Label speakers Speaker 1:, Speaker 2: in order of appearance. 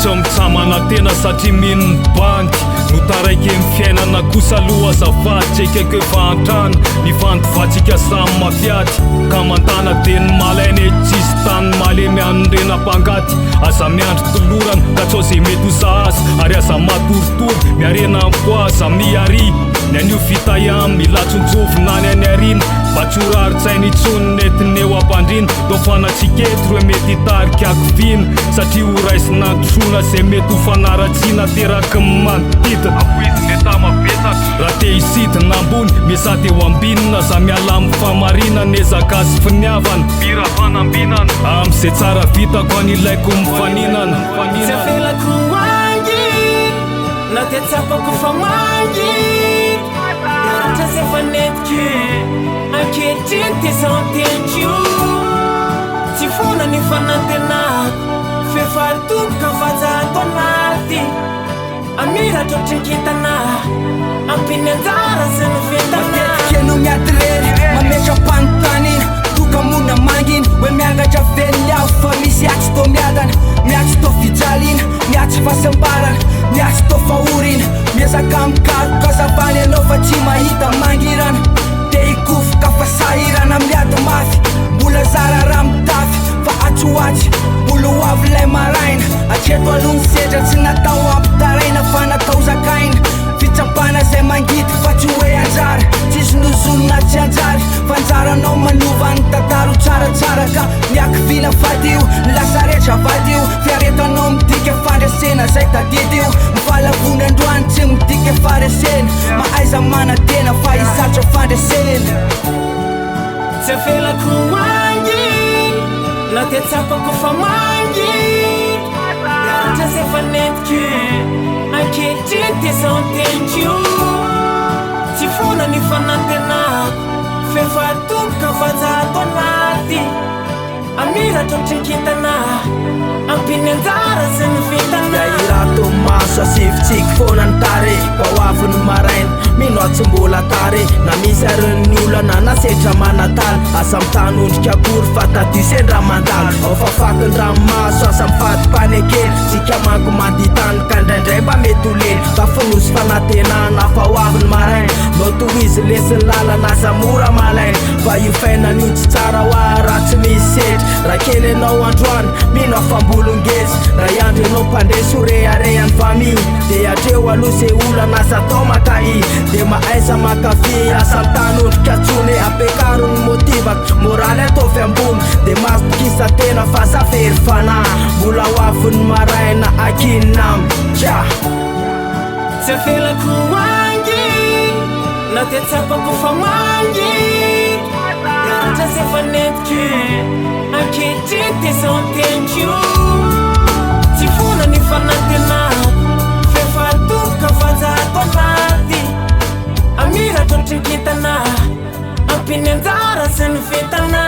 Speaker 1: tsy mitsamana tena satria mino banky no taraiky mifiainana kosa aloha azafady tsekeko efa antrano ny fandovatsika samy mafiaty ka mantana teny malainy tsisy tany malemy anondrena mpangaty aza miandro tolorana ka tsy ao zay mety ho sahaza ary aza matoritory miarena ampoaza miary ny anio vita ihamy milatsonjovonany any arina mba tsy horarotsainy itsony netyneo ampandrina dao fanatsiketo roe mety hitarika akovina satria ho raisinantrona zay mety ho fanaratsiana teraky manodidina apoizy metamabetsaka raha te hisidina ambony miasady eo ambinina za miala amin'ny famarina nezakasy finiavana mira fanambinana am'izay tsara vitako anilaiko mifaninana
Speaker 2: tsy afelako mangy na te tsapako fa mangy rahatsa zay fanetiky ankehitriny te zantenko tsy fona ny fanantenako fefatomboka fajato anaty amiratra otrinkitana ampiny anjara sy ny vitana
Speaker 3: keno miatrely mametsam-panontany tokamona manginy hoe miangatra velony aho fa misy atsy tô miadana miatsy tô fijalina miatsy fahasambarana miatsy tô fahorina miezaka mikaroka zavany anao fa tsy mahita mangirana te hikofoka fa sahirana miady mafy mbola zara raha mitafy fa atsoatsy olo avy lay maraina atreto aloha ny sedra tsy natao ampitaraina fa natao zakaina fitsapana zay mangity fa tsy hoe anjara tsisy nozolona tsy anjary fa anjaranao manova ny tantaro tsaratsara ka miakivina fadio lasa rehetra vadio fiaretanao midika fandrasena zay tadidyo mifalavony androany tsy midika faresena maaiza manatena fa izatra fandrasena
Speaker 2: tsy afelako mangy na te tsapako fa mangy rahatsa zay fanetiky ankehitriny te zantenko tsy fona ny fanantenako fefatomboka fajato anaty amiratra otrinkitana ampiny anjara sy ny vitana
Speaker 3: irato maso asivitsiky fona ny tare pahoaviny maraina mino atsymbola tare na misy aryny olana nasetra manatala asa mitany ondrika akory fa tadisendra mandalo ao fafakiny ranomaso asa mifady-panekely tsika manko manditany ka indraindray mba mety ho lely fa finosy fanatenana pahoaviny maraina no tohizy lesiny lalana aza mora malaina fa io fainan'io tsy tsara hoa raha tsy misy setry raha kely anao androany mino afambolongezy raha iandro anao mpandresy horehareany fami de atreo aloha zay olana aza tao makahi de maaiza makafy asa mitany ondrika tsony ampiakarony motivaka moraly ataovy ambony de masitokisa tena fa zafery fanahy mbola hoaviny maraina akinam tsa
Speaker 2: tsy afelako mangy na te tsapako fa mangy rahatsa zay fanetiky ankehitriny te zantenko tsy fona ny fanantenako fefatomboka fajato anaty amiratra otrinkitana ampiny anjara sy ny vitana